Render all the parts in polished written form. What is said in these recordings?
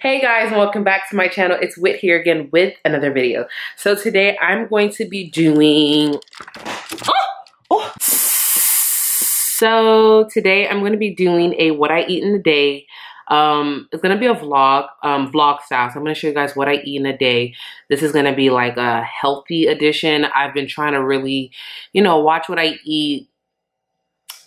Hey guys, and welcome back to my channel. It's Whit here again with another video. So today I'm going to be doing a what I eat in a day. It's gonna be a vlog, vlog style. So I'm gonna show you guys what I eat in a day. This is gonna be like a healthy edition. I've been trying to really, watch what I eat.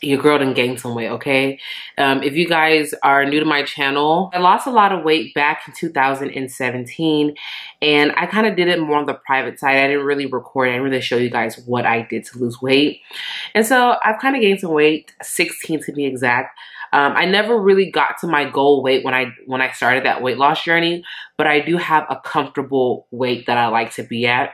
Your girl done gained some weight, okay? If you guys are new to my channel, I lost a lot of weight back in 2017, and I kind of did it more on the private side. I didn't really record, I didn't really show you guys what I did to lose weight. And so I've kind of gained some weight, 16 to be exact. I never really got to my goal weight when I started that weight loss journey, but I do have a comfortable weight that I like to be at.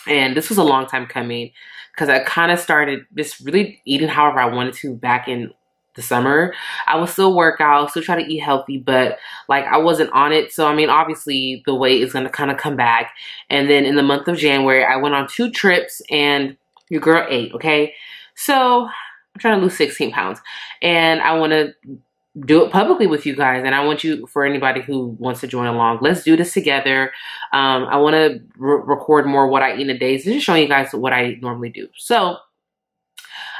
And this was a long time coming because I kind of started just really eating however I wanted to back in the summer. I would still work out, still try to eat healthy, but like I wasn't on it. So, I mean, obviously the weight is going to kind of come back. And then in the month of January, I went on 2 trips and your girl ate, okay? So I'm trying to lose 16 pounds and I want to do it publicly with you guys, and I want you, for anybody who wants to join along, let's do this together. I want to record more what I eat in a day, so just showing you guys what I normally do. So I'm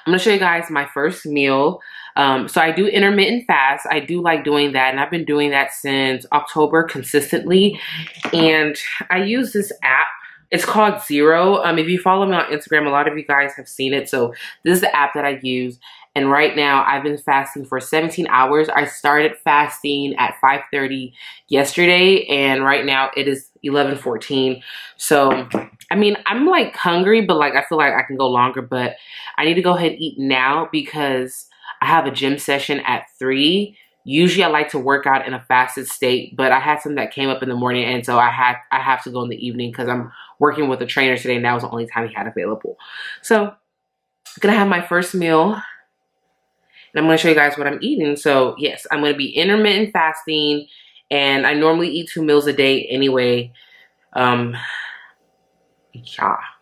going to show you guys my first meal. So I do intermittent fast. I do like doing that, and I've been doing that since October consistently, and I use this app. It's called Zero. If you follow me on Instagram, a lot of you guys have seen it. So this is the app that I use. And right now I've been fasting for 17 hours. I started fasting at 5:30 yesterday, and right now it is 11:14. So, I mean, I'm like hungry, but like I feel like I can go longer, but I need to go ahead and eat now because I have a gym session at 3. Usually I like to work out in a fasted state, but I had something that came up in the morning, and so I have to go in the evening because I'm working with a trainer today, and that was the only time he had available. So I'm gonna have my first meal. And I'm going to show you guys what I'm eating. So yes, I'm going to be intermittent fasting, and I normally eat 2 meals a day anyway. Yeah.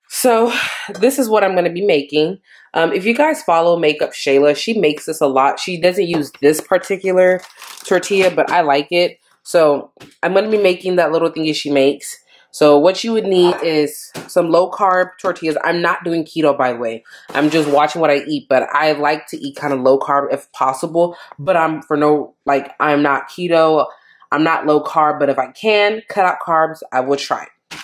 So this is what I'm going to be making. If you guys follow Makeup Shayla, she makes this a lot. She doesn't use this particular tortilla, but I like it. So I'm going to be making that little thingy she makes. So what you would need is some low carb tortillas. I'm not doing keto, by the way. I'm just watching what I eat, but I like to eat kind of low carb if possible. But I'm not keto. I'm not low carb, but if I can cut out carbs, I would try it.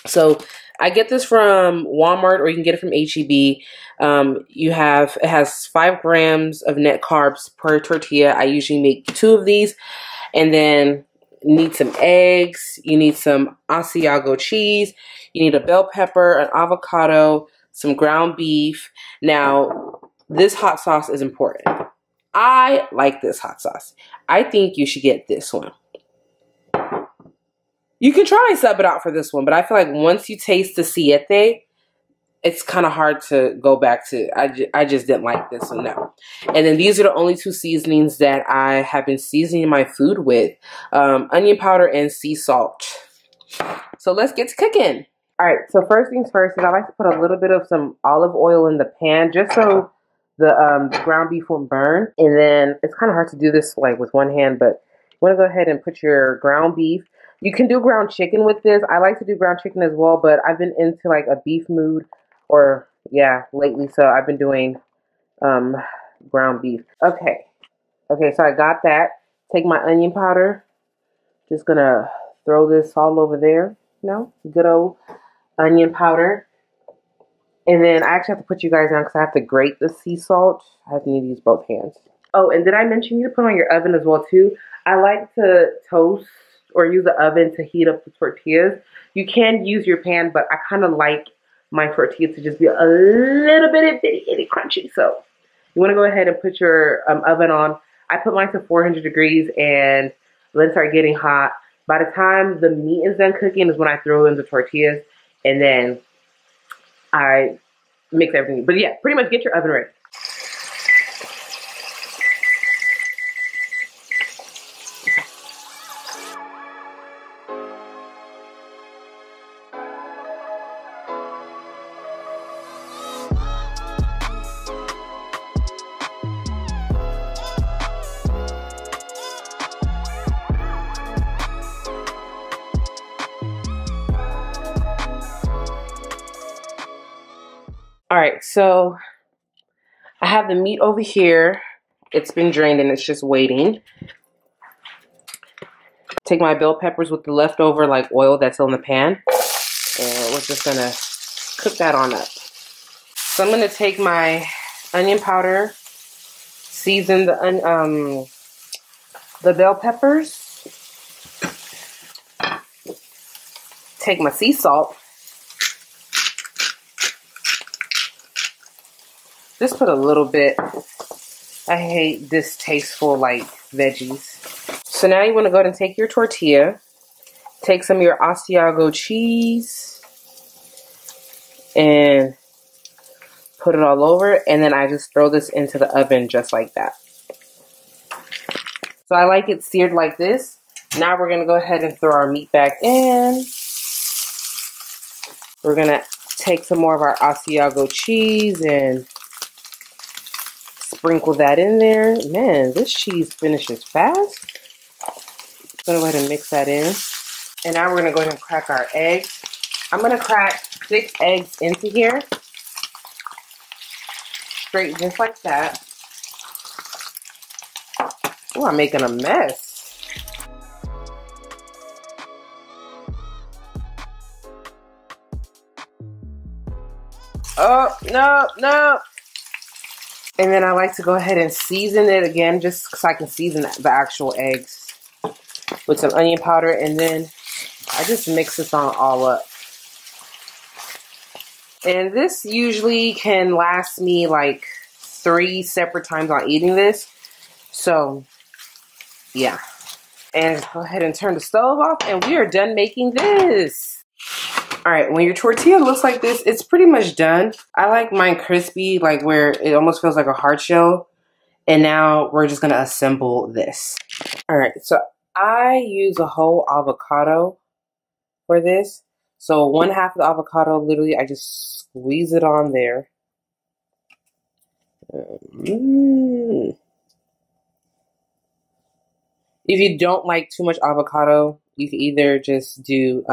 So I get this from Walmart, or you can get it from H-E-B. It has 5 grams of net carbs per tortilla. I usually make 2 of these, and then you need some eggs, you need some Asiago cheese, you need a bell pepper, an avocado, some ground beef. Now, this hot sauce is important. I like this hot sauce. I think you should get this one. You can try and sub it out for this one, but I feel like once you taste the siete, it's kind of hard to go back to. I just didn't like this one, no. And then these are the only 2 seasonings that I have been seasoning my food with. Onion powder and sea salt. So let's get to cooking. All right, so first things first is I like to put a little bit of some olive oil in the pan just so the ground beef won't burn. And then it's kind of hard to do this like with one hand, but you want to go ahead and put your ground beef. You can do ground chicken with this. I like to do ground chicken as well, but I've been into like a beef mood. Lately, so I've been doing ground beef. Okay, so I got that. Take my onion powder. Just gonna throw this all over there. Good old onion powder. And then I actually have to put you guys on because I have to grate the sea salt. I have to use both hands. Oh, and did I mention you to put on your oven as well too? I like to toast or use the oven to heat up the tortillas. You can use your pan, but I kind of like my tortillas to just be a little bit itty crunchy. So you want to go ahead and put your oven on. I put mine to 400 degrees and let it start getting hot. By the time the meat is done cooking is when I throw in the tortillas, and then I mix everything. But yeah, pretty much get your oven ready. so I have the meat over here. It's been drained and it's just waiting. Take my bell peppers with the leftover like oil that's still in the pan, and we're just gonna cook that on up. So I'm gonna take my onion powder, season the bell peppers, take my sea salt, just put a little bit. I hate distasteful like veggies. So now you want to go ahead and take your tortilla, take some of your Asiago cheese, and put it all over, and then I just throw this into the oven just like that. So I like it seared like this. Now we're going to go ahead and throw our meat back in. We're going to take some more of our Asiago cheese and sprinkle that in there. Man, this cheese finishes fast. I'm going to go ahead and mix that in. And now we're going to go ahead and crack our eggs. I'm going to crack 6 eggs into here. Straight just like that. Oh, I'm making a mess. Oh, no. And then I like to go ahead and season it again just so I can season the actual eggs with some onion powder, and then I just mix this all up. And this usually can last me like 3 separate times on eating this. So, yeah. And go ahead and turn the stove off, and we are done making this. Alright, when your tortilla looks like this, it's pretty much done. I like mine crispy, like where it almost feels like a hard shell. And now we're just going to assemble this. Alright, so I use a whole avocado for this. So 1/2 of the avocado, literally, I just squeeze it on there. If you don't like too much avocado, you can either just do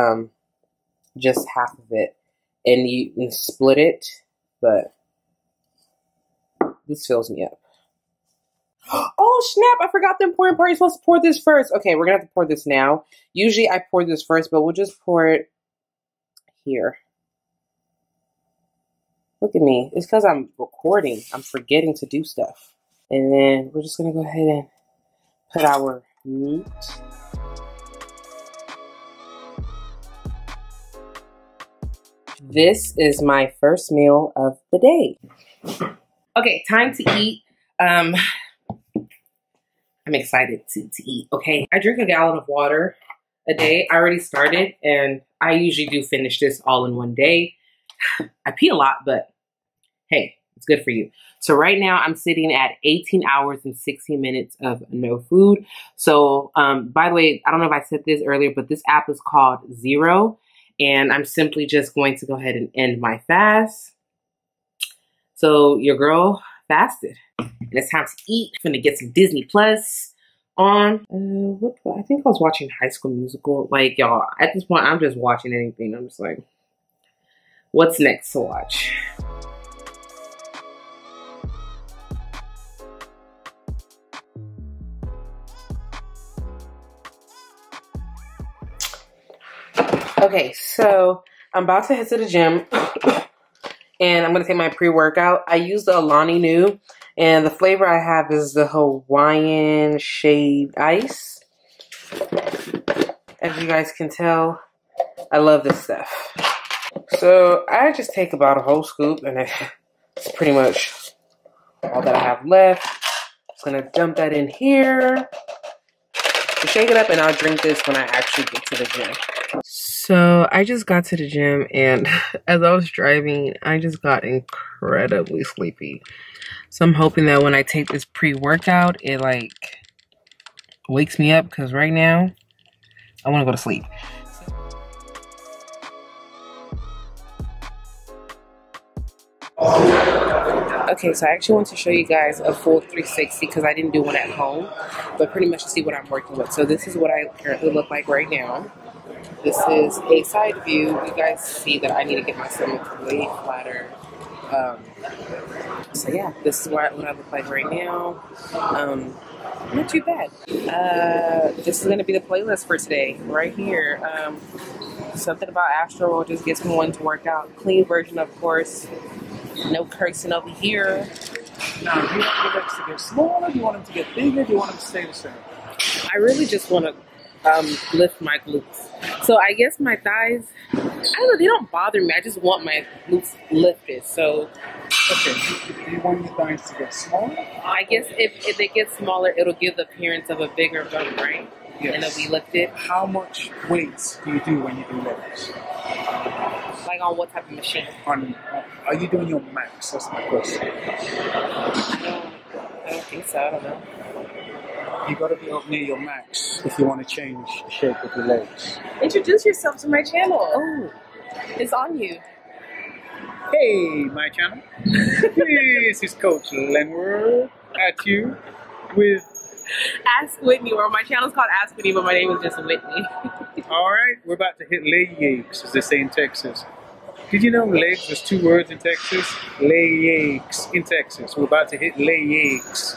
just half of it and you can split it, but this fills me up. Oh snap, I forgot the important part. You're supposed to pour this first. Okay, we're gonna have to pour this now. Usually I pour this first, but we'll just pour it here. Look at me. It's because I'm recording. I'm forgetting to do stuff. And then we're just gonna go ahead and put our meat. This is my first meal of the day. Okay, time to eat. I'm excited to eat, okay? I drink a gallon of water a day. I already started, and I usually do finish this all in one day. I pee a lot, but hey, it's good for you. So right now I'm sitting at 18 hours and 16 minutes of no food. So by the way, I don't know if I said this earlier, but this app is called Zero. And I'm simply just going to go ahead and end my fast. So your girl fasted. And it's time to eat. I'm gonna get some Disney Plus on. I think I was watching High School Musical. Like, y'all, at this point, I'm just watching anything. I'm just like, what's next to watch? Okay, so I'm about to head to the gym. And I'm going to take my pre-workout. I use the Alani Nu. And the flavor I have is the Hawaiian shaved ice. As you guys can tell, I love this stuff. So I just take about a whole scoop. And that's pretty much all that I have left. Just going to dump that in here. Shake it up, and I'll drink this when I actually get to the gym. So I just got to the gym, and as I was driving, I just got incredibly sleepy. So I'm hoping that when I take this pre-workout, it like wakes me up, because right now I want to go to sleep. Okay, so I actually want to show you guys a full 360 because I didn't do one at home, but pretty much to see what I'm working with. So this is what I currently look like right now. This is a side view. You guys see that I need to get my stomach way flatter. So yeah, this is what I look like right now. Not too bad. This is gonna be the playlist for today, right here. Something about Astro just gets me wanting to work out. Clean version, of course. No cursing over here. Now, do you want your legs to get smaller? Do you want them to get bigger? Do you want them to stay the same? I really just want to lift my glutes. So I guess my thighs, I don't know, they don't bother me. I just want my glutes lifted. So Okay, do you want your thighs to get smaller? I guess if they get smaller, it'll give the appearance of a bigger bone, right? Yes. And it'll be lifted. How much weights do you do when you do legs? Like on what type of machine? Are you doing your max? That's my question. I don't think so. I don't know. You got to be up near your max if you want to change the shape of your legs. Introduce yourself to my channel. Oh, it's on you. Hey, my channel. This is Coach Lenward at you with Ask Whitney, or my channel's called Ask Whitney, but my name is just Whitney. All right, we're about to hit legs, as they say in Texas. Did you know legs was 2 words in Texas? Legs in Texas. We're about to hit legs.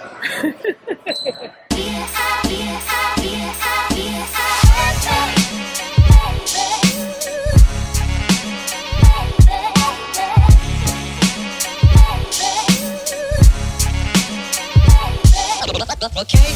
Okay.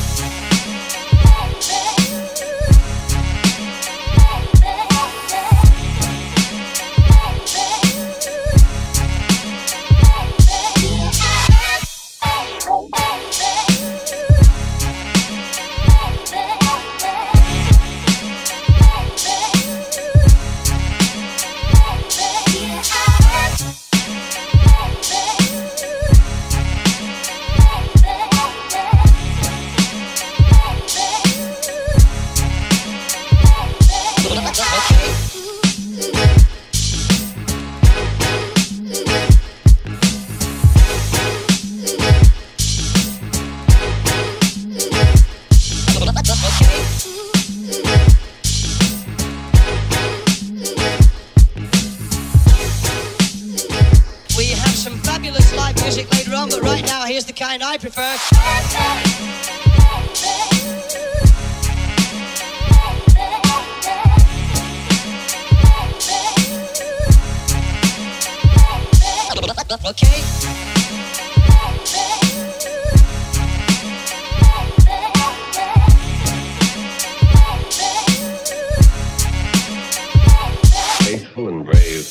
Music later on, but right now here's the kind I prefer. Okay. Faithful and brave.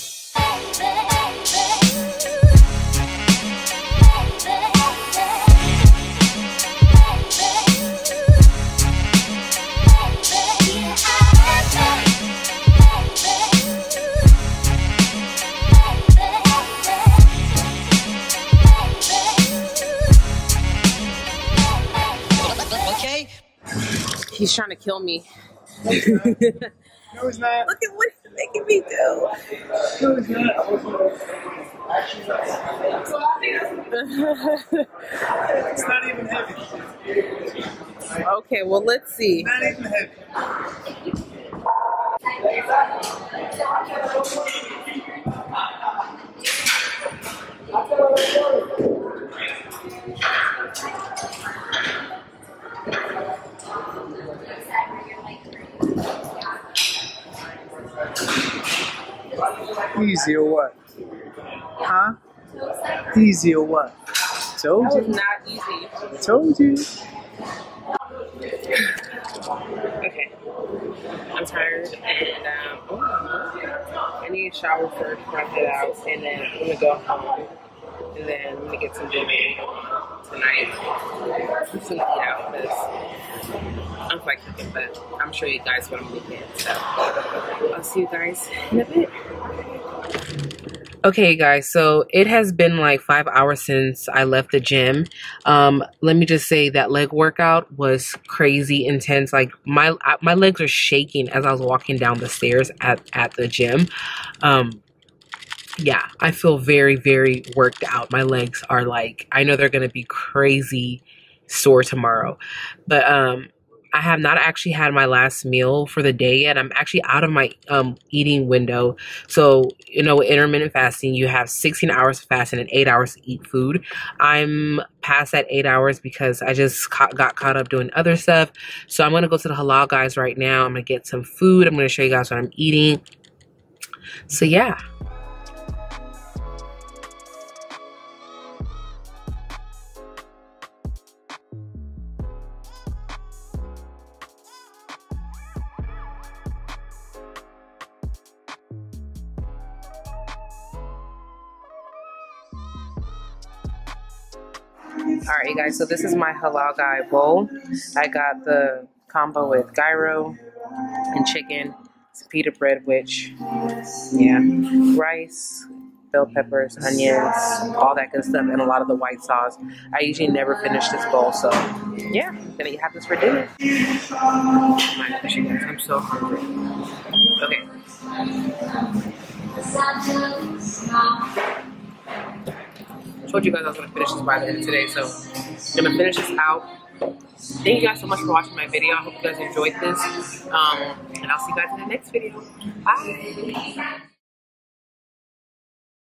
He's trying to kill me. No, he's not. Look at what he's making me do. No, he's not. It's not even heavy. Okay, well, let's see. Not even heavy. Easy or what? Huh? Easy or what? Told That was you. not easy. Told you. Okay. I'm tired, and I need a shower first before I head out, and then I'm gonna go home, and then I'm gonna get some dinner tonight. I'm just gonna eat out because I'm quite cooking, but I'm sure you guys what I'm looking at. So I'll see you guys in a bit. Okay, guys, so it has been like 5 hours since I left the gym. Let me just say that leg workout was crazy intense. Like my legs are shaking as I was walking down the stairs at the gym. Yeah, I feel very, very worked out. My legs are like, I know they're gonna be crazy sore tomorrow, but I have not actually had my last meal for the day yet. I'm actually out of my eating window. So, you know, with intermittent fasting, you have 16 hours of fasting and 8 hours to eat food. I'm past that 8 hours because I just got caught up doing other stuff. So I'm going to go to the halal guys right now. I'm going to get some food. I'm going to show you guys what I'm eating. So, yeah. Alright, you guys, so this is my halal guy bowl. I got the combo with gyro and chicken, some pita bread, which, yeah, rice, bell peppers, onions, all that good stuff, and a lot of the white sauce. I usually never finish this bowl, so yeah, I'm gonna have this for dinner. Oh my gosh, you guys, I'm so hungry. Okay. I told you guys I was going to finish this by the end of today, so I'm going to finish this out. Thank you guys so much for watching my video. I hope you guys enjoyed this, and I'll see you guys in the next video. Bye!